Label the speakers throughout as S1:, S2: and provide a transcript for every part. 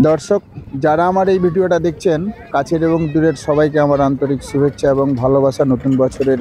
S1: দর্শক যারা আমার এই ভিডিওটা দেখছেন, কাছের এবং দূরের সবাইকে আমার আন্তরিক শুভেচ্ছা এবং ভালোবাসা, নতুন বছরের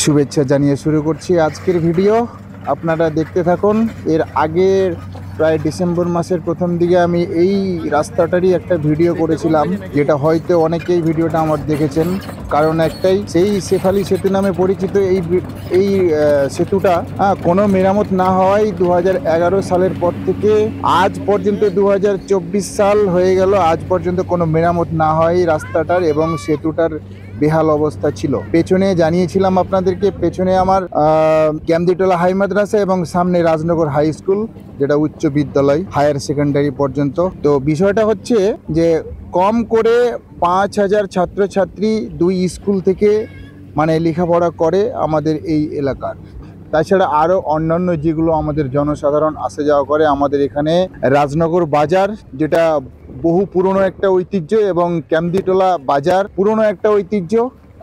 S1: শুভেচ্ছা জানিয়ে শুরু করছি আজকের ভিডিও। আপনারা দেখতে থাকুন। এর আগের প্রায় ডিসেম্বর মাসের প্রথম দিকে আমি এই রাস্তাটারই একটা ভিডিও করেছিলাম, যেটা হয়তো অনেকেই ভিডিওটা আমার দেখেছেন। কারণ একটাই, সেই শেফালি সেতু নামে পরিচিত এই সেতুটা কোনো মেরামত না হওয়ায় 2011 সালের পর থেকে আজ পর্যন্ত 2024 সাল হয়ে গেল, আজ পর্যন্ত কোনো মেরামত না হয় রাস্তাটার এবং সেতুটার বেহাল অবস্থা ছিল। পেছনে জানিয়েছিলাম আপনাদেরকে, পেছনে আমার ক্যামদিটোলা হাই মাদ্রাসা এবং সামনে রাজনগর হাই স্কুল, যেটা উচ্চ বিদ্যালয় হায়ার সেকেন্ডারি পর্যন্ত। তো বিষয়টা হচ্ছে যে কম করে 5000 ছাত্রছাত্রী দুই স্কুল থেকে মানে লেখাপড়া করে আমাদের এই এলাকার। তাছাড়া আরও অন্যান্য যেগুলো আমাদের জনসাধারণ আসা যাওয়া করে আমাদের এখানে। রাজনগর বাজার, যেটা বহু পুরনো একটা ঐতিহ্য, এবং ক্যামদিটোলা বাজার পুরনো একটা ঐতিহ্য।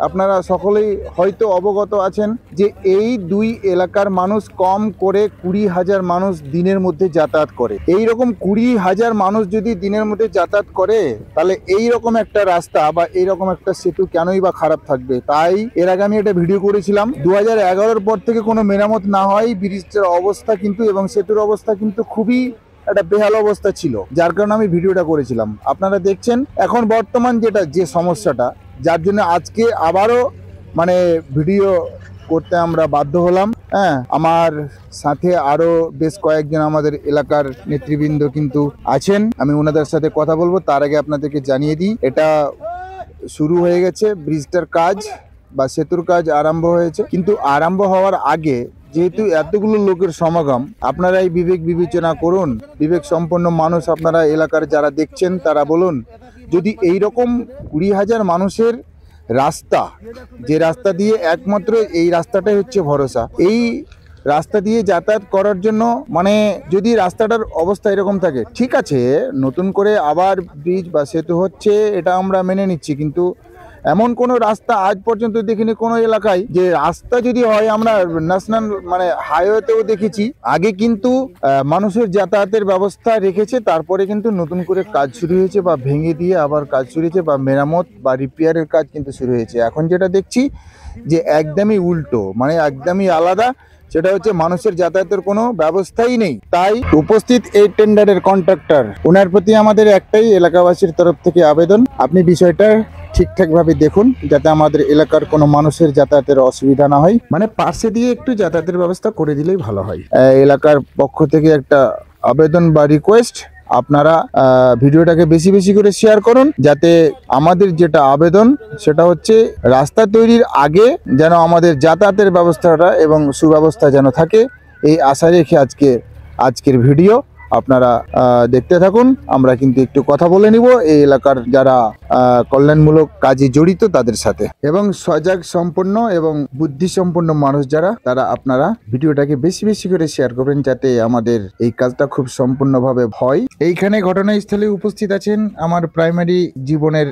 S1: আপনারা সকলেই হয়তো অবগত আছেন যে এই দুই এলাকার মানুষ কম করে 20,000 মানুষ দিনের মধ্যে যাতায়াত করে। এই রকম 20,000 মানুষ যদি দিনের মধ্যে যাতায়াত করে, তাহলে এই রকম একটা রাস্তা বা এই রকম একটা সেতু কেনই বা খারাপ থাকবে। তাই এর আগে আমি একটা ভিডিও করেছিলাম, 2011 পর থেকে কোনো মেরামত না হয় ব্রিজের অবস্থা কিন্তু এবং সেতুর অবস্থা কিন্তু খুবই একটা বেহাল অবস্থা ছিল, যার কারণে আমি ভিডিওটা করেছিলাম। আপনারা দেখছেন এখন বর্তমান যে সমস্যাটা, যার জন্য আজকে আবারও মানে ভিডিও করতে আমরা বাধ্য হলাম। আমার সাথে আরো বেশ কয়েকজন আমাদের এলাকার নেতৃবৃন্দ কিন্তু আছেন, আমি ওনাদের সাথে কথা বলবো। তার আগে আপনাদেরকে জানিয়ে দিই, এটা শুরু হয়ে গেছে ব্রিজটার কাজ বা সেতুর কাজ আরম্ভ হয়েছে, কিন্তু আরম্ভ হওয়ার আগে যেহেতু এতগুলো লোকের সমাগম, আপনারা এই বিবেক বিবেচনা করুন। বিবেক সম্পন্ন মানুষ আপনারা এলাকার যারা দেখছেন তারা বলুন, যদি এই রকম 20,000 মানুষের রাস্তা, যে রাস্তা দিয়ে একমাত্র এই রাস্তাটাই হচ্ছে ভরসা, এই রাস্তা দিয়ে যাতায়াত করার জন্য মানে যদি রাস্তাটার অবস্থা এরকম থাকে, ঠিক আছে নতুন করে আবার ব্রিজ বা সেতু হচ্ছে, এটা আমরা মেনে নিচ্ছি, কিন্তু এমন কোনো রাস্তা আজ পর্যন্ত দেখিনি কোনো এলাকায়। যে রাস্তা যদি হয়, আমরা ন্যাশনাল মানে হাইওয়েতেও দেখেছি, আগে কিন্তু মানুষের যাতায়াতের ব্যবস্থা রেখেছে, তারপরে কিন্তু নতুন করে কাজ শুরু হয়েছে বা ভেঙে দিয়ে আবার কাজ শুরু হয়েছে বা মেরামত বা রিপেয়ারের কাজ কিন্তু শুরু হয়েছে। এখন যেটা দেখছি যে একদমই উল্টো, মানে একদমই আলাদা, সেটা হচ্ছে মানুষের যাতায়াতের কোনো ব্যবস্থাই নেই। তাই উপস্থিত এই টেন্ডারের কন্ট্রাক্টর, ওনার প্রতি আমাদের একটাই এলাকাবাসীর তরফ থেকে আবেদন, আপনি বিষয়টা ঠিকঠাক ভাবে দেখুন, যাতে আমাদের এলাকার কোনো মানুষের যাতায়াতের অসুবিধা না হয়। মানে পাশে দিয়ে একটু যাতায়াতের ব্যবস্থা করে দিলেই ভালো হয়। এলাকার পক্ষ থেকে একটা আবেদন বা রিকোয়েস্ট, আপনারা ভিডিওটাকে বেশি বেশি করে শেয়ার করুন, যাতে আমাদের যেটা আবেদন সেটা হচ্ছে রাস্তা তৈরির আগে যেন আমাদের যাতায়াতের ব্যবস্থাটা এবং সুব্যবস্থা যেন থাকে, এই আশা রেখে আজকের ভিডিও আপনারা দেখতে থাকুন। আমরা কিন্তু একটু কথা বলে নিব এই এলাকার যারা কল্যাণমূলক কাজে জড়িত তাদের সাথে, এবং সজাগ সম্পন্ন এবং বুদ্ধি সম্পন্ন মানুষ যারা, তারা আপনারা ভিডিওটাকে বেশি বেশি করে শেয়ার করবেন, যাতে আমাদের এই কাজটা খুব সম্পূর্ণভাবে হয়। এইখানে ঘটনাস্থলে উপস্থিত আছেন আমার প্রাইমারি জীবনের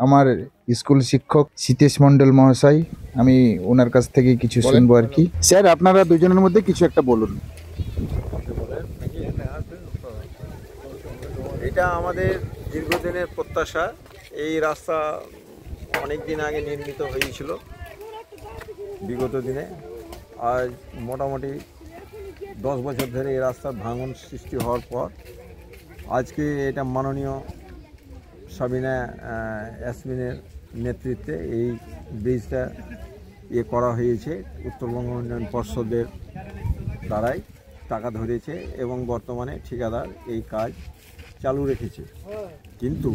S1: আমার স্কুল শিক্ষক সীতেশ মন্ডল মহাশয়। আমি ওনার কাছ থেকে কিছু শুনবো আর কি। স্যার, আপনারা দুজনের মধ্যে কিছু একটা বলুন।
S2: এটা আমাদের দীর্ঘদিনের প্রত্যাশা। এই রাস্তা অনেক দিন আগে নির্মিত হয়েছিল বিগত দিনে। আজ মোটামুটি 10 বছর ধরে এই রাস্তার ভাঙন সৃষ্টি হওয়ার পর আজকে এটা মাননীয় সাবিনা ইয়াসমিনের নেতৃত্বে এই ব্রিজটা করা হয়েছে। উত্তরবঙ্গ উন্নয়ন পর্ষদের দ্বারাই টাকা ধরেছে এবং বর্তমানে ঠিকাদার এই কাজ চালু রেখেছে। কিন্তু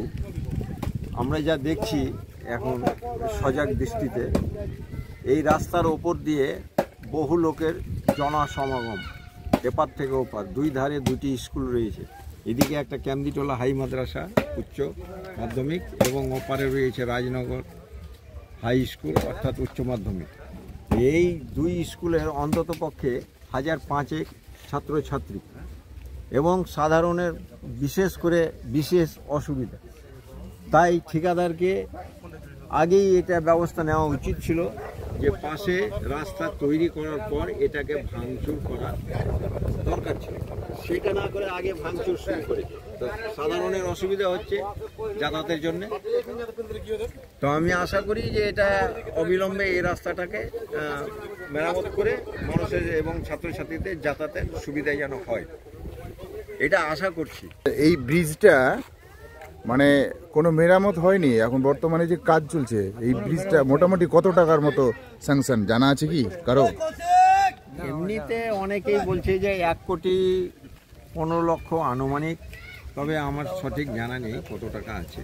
S2: আমরা যা দেখছি এখন সজাগ দৃষ্টিতে, এই রাস্তার ওপর দিয়ে বহু লোকের জনসমাগম, এপার থেকে ওপার, দুই ধারে দুটি স্কুল রয়েছে। এদিকে একটা ক্যামদিটোলা হাই মাদ্রাসা উচ্চ মাধ্যমিক এবং ওপারে রয়েছে রাজনগর হাই স্কুল অর্থাৎ উচ্চ মাধ্যমিক। এই দুই স্কুলের অন্তত পক্ষে 1005 ছাত্রছাত্রী এবং সাধারণের বিশেষ করে বিশেষ অসুবিধা। তাই ঠিকাদারকে আগেই এটা ব্যবস্থা নেওয়া উচিত ছিল যে পাশে রাস্তা তৈরি করার পর এটাকে ভাঙচুর করা দরকার ছিল। সেটা না করে আগে ভাঙচুর শুরু করেছে। তো সাধারণের অসুবিধা হচ্ছে যাতায়াতের জন্য। তো আমি আশা করি যে এটা অবিলম্বে এই রাস্তাটাকে মেরামত করে মানুষের এবং ছাত্রছাত্রীদের যাতায়াতের সুবিধা যেন হয়, এটা আশা করছি।
S1: এই ব্রিজটা মানে কোনো মেরামত হয়নি, এখন বর্তমানে যে কাজ চলছে, এই ব্রিজটা মোটামুটি কত টাকার মতো স্যাংশন জানা আছে কি কারো?
S2: এমনিতে অনেকেই বলছে যে 1,15,00,000 আনুমানিক, তবে আমার সঠিক জানা নেই কত টাকা আছে।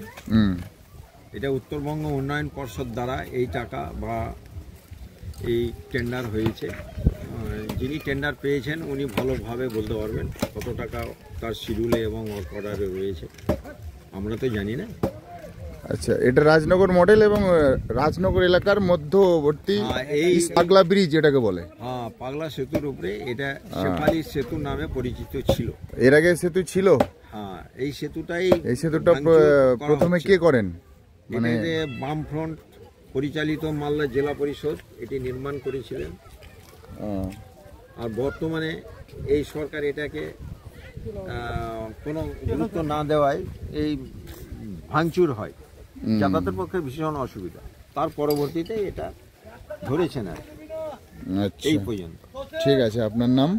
S2: এটা উত্তরবঙ্গ উন্নয়ন পর্ষদ দ্বারা এই টাকা বা এই টেন্ডার হয়েছে। যিনি টেন্ডার পেয়েছেন উনি ভালোভাবে বলতে পারবেন কত টাকা তার শিডিউলে এবং অর্ডারে রয়েছে, আমরা তো জানি না।
S1: আচ্ছা, এটা রাজনগর মডেল এবং রাজনগর এলাকার মধ্যবর্তী এই পাগলা ব্রিজ এটাকে বলে।
S2: হ্যাঁ, পাগলা সেতুর উপরে এটা শেফালি সেতু নামে পরিচিত ছিল।
S1: এর আগে সেতু ছিল?
S2: হ্যাঁ, এই সেতুটা
S1: প্রথমে কে করেন?
S2: মানে বামফ্রন্ট পরিচালিত মালদা জেলা পরিষদ এটি নির্মাণ করেছিলেন। আর বর্তমানে এই সরকার এটাকে কোনো গুরুত্ব না দেওয়ায় এই ভাঙচুর হয়, যাতায়াতের পক্ষে ভীষণ অসুবিধা। তার পরবর্তীতে এটা ধরেছেন আর এই পর্যন্ত।
S1: ঠিক আছে, আপনার নাম?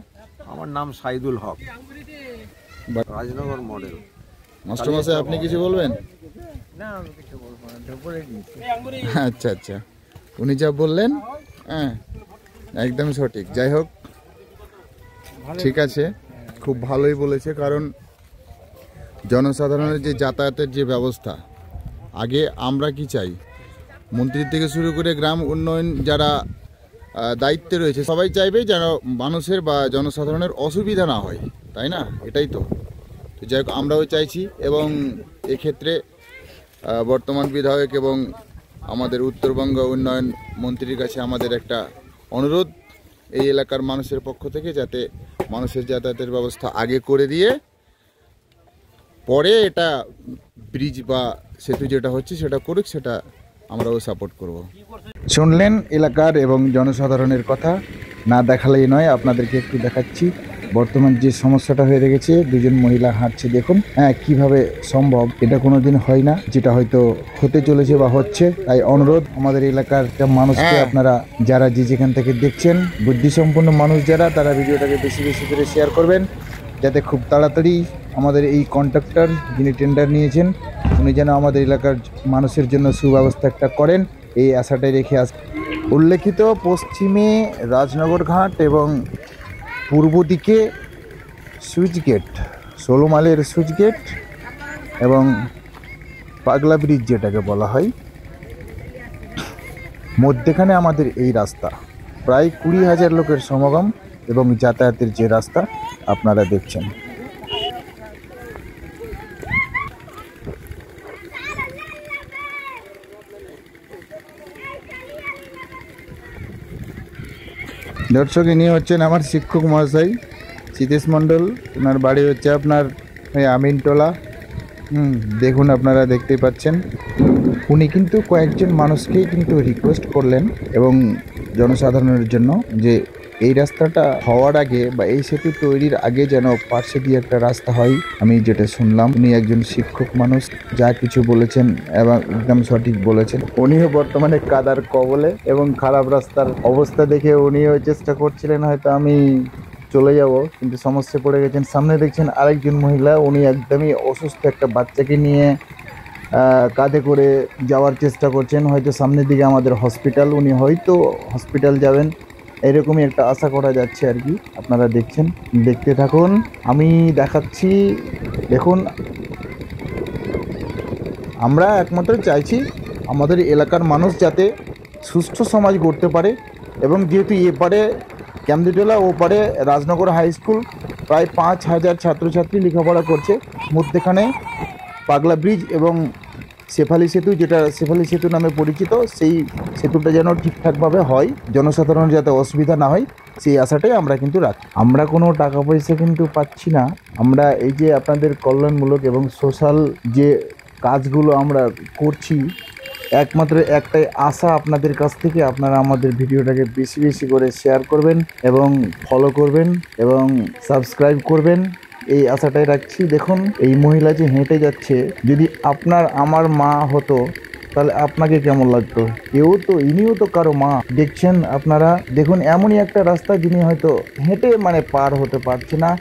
S2: আমার নাম সাইদুল হক, রাজনগর মডেল।
S1: মাস্টারমশাই, আপনি কিছু বলবেন?
S3: না, আমি কিছু বলবো না, বলে দিয়েছি।
S1: আচ্ছা আচ্ছা, উনি যা বললেন হ্যাঁ একদম সঠিক। যাই হোক, ঠিক আছে, খুব ভালোই বলেছে। কারণ জনসাধারণের যে যাতায়াতের যে ব্যবস্থা, আগে আমরা কি চাই, মন্ত্রী থেকে শুরু করে গ্রাম উন্নয়ন যারা দায়িত্বে রয়েছে সবাই চাইবে যেন মানুষের বা জনসাধারণের অসুবিধা না হয়, তাই না? এটাই তো। যাই হোক, আমরাও চাইছি। এবং এক্ষেত্রে বর্তমান বিধায়ক এবং আমাদের উত্তরবঙ্গ উন্নয়ন মন্ত্রীর কাছে আমাদের একটা অনুরোধ, এই এলাকার মানুষের পক্ষ থেকে যাতে মানুষের যাতায়াতের ব্যবস্থা আগে করে দিয়ে পরে এটা ব্রিজ বা সেতু যেটা হচ্ছে সেটা করুক, সেটা আমরাও সাপোর্ট করব। শুনলেন এলাকার এবং জনসাধারণের কথা, না দেখালেই নয়, আপনাদেরকে একটু দেখাচ্ছি। বর্তমান যে সমস্যাটা হয়ে গেছে, দুজন মহিলা হাঁটছে, দেখুন হ্যাঁ কিভাবে সম্ভব, এটা কোনোদিন হয় না, যেটা হয়তো হতে চলেছে বা হচ্ছে। তাই অনুরোধ আমাদের এলাকার মানুষকে, আপনারা যারা যেখান থেকে দেখছেন, বুদ্ধিসম্পন্ন মানুষ যারা, তারা ভিডিওটাকে বেশি বেশি করে শেয়ার করবেন, যাতে খুব তাড়াতাড়ি আমাদের এই কন্ট্রাক্টর যিনি টেন্ডার নিয়েছেন উনি যেন আমাদের এলাকার মানুষের জন্য সুব্যবস্থা একটা করেন, এই আশাটাই রেখে উল্লেখিত পশ্চিমে রাজনগর ঘাট এবং পূর্ব দিকে সুইচ গেট, 16 মাইলের সুইচ গেট এবং পাগলা ব্রিজ যেটাকে বলা হয়, মধ্যেখানে আমাদের এই রাস্তা। প্রায় 20,000 লোকের সমাগম এবং যাতায়াতের যে রাস্তা আপনারা দেখছেন। দর্শক, ইনি হচ্ছেন আমার শিক্ষক মহাশয় সীতেশ মণ্ডল। ওনার বাড়ি হচ্ছে আপনার আমিনটোলা। দেখুন, আপনারা দেখতেই পাচ্ছেন। উনি কিন্তু কয়েকজন মানুষকেই কিন্তু রিকোয়েস্ট করলেন এবং জনসাধারণের জন্য যে এই রাস্তাটা হওয়ার আগে বা এই সেতু তৈরির আগে যেন পাশে দিয়ে একটা রাস্তা হয়। আমি যেটা শুনলাম, উনি একজন শিক্ষক মানুষ, যা কিছু বলেছেন এবং একদম সঠিক বলেছেন। উনিও বর্তমানে কাদার কবলে এবং খারাপ রাস্তার অবস্থা দেখে উনিও চেষ্টা করছিলেন হয়তো আমি চলে যাব, কিন্তু সমস্যা পড়ে গেছেন। সামনে দেখছেন আরেকজন মহিলা, উনি একদমই অসুস্থ একটা বাচ্চাকে নিয়ে কাঁধে করে যাওয়ার চেষ্টা করছেন। হয়তো সামনের দিকে আমাদের হসপিটাল, উনি হয়তো হসপিটাল যাবেন, এরকমই একটা আশা করা যাচ্ছে আর কি। আপনারা দেখছেন, দেখতে থাকুন, আমি দেখাচ্ছি। দেখুন, আমরা একমাত্র চাইছি আমাদের এলাকার মানুষ যাতে সুস্থ সমাজ গড়তে পারে। এবং যেহেতু এপারে ক্যামদিটোলা, ওপারে রাজনগর হাই স্কুল, প্রায় 5,000 ছাত্রছাত্রী লেখাপড়া করছে, মধ্যেখানে পাগলা ব্রিজ এবং শেফালি সেতু, যেটা শেফালি সেতু নামে পরিচিত, সেই সেতুটা যেন ঠিকঠাকভাবে হয়, জনসাধারণ যাতে অসুবিধা না হয়, সেই আশাটাই আমরা কিন্তু রাখি। আমরা কোনো টাকা পয়সা কিন্তু পাচ্ছি না, আমরা এই যে আপনাদের কল্যাণমূলক এবং সোশ্যাল যে কাজগুলো আমরা করছি, একমাত্র একটাই আশা আপনাদের কাছ থেকে, আপনারা আমাদের ভিডিওটাকে বেশি বেশি করে শেয়ার করবেন এবং ফলো করবেন এবং সাবস্ক্রাইব করবেন এই আশাটাই রাখছি। দেখুন এই মহিলা যে হেঁটে যাচ্ছে, যদি আপনার আমার মা হতো তাহলে আপনাকে কেমন লাগতো? ইনিও তো কারো মা। দেখছেন আপনারা, দেখুন এমনই একটা রাস্তা যিনি হয়তো হেঁটে মানে পার হতে পারছে না,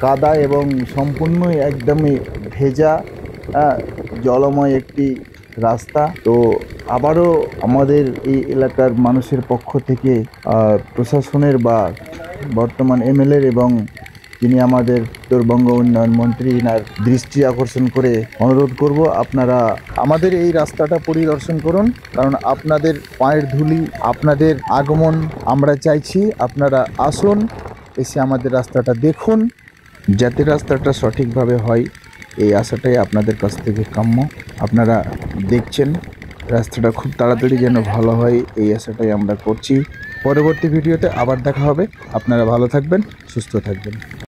S1: কাদা এবং সম্পূর্ণই একদমই ভেজা, জলময় একটি রাস্তা। তো আবারও আমাদের এই এলাকার মানুষের পক্ষ থেকে প্রশাসনের বা বর্তমান এমএলএর এবং যিনি আমাদের উত্তরবঙ্গ উন্নয়ন মন্ত্রী, এনার দৃষ্টি আকর্ষণ করে অনুরোধ করব, আপনারা আমাদের এই রাস্তাটা পরিদর্শন করুন। কারণ আপনাদের পায়ের ধুলি, আপনাদের আগমন আমরা চাইছি। আপনারা আসুন, এসে আমাদের রাস্তাটা দেখুন, যাতে রাস্তাটা সঠিকভাবে হয় এই আশাটাই আপনাদের কাছ থেকে কাম্য। আপনারা দেখছেন রাস্তাটা খুব তাড়াতাড়ি যেন ভালো হয়, এই আশাটাই আমরা করছি। পরবর্তী ভিডিওতে আবার দেখা হবে। আপনারা ভালো থাকবেন, সুস্থ থাকবেন।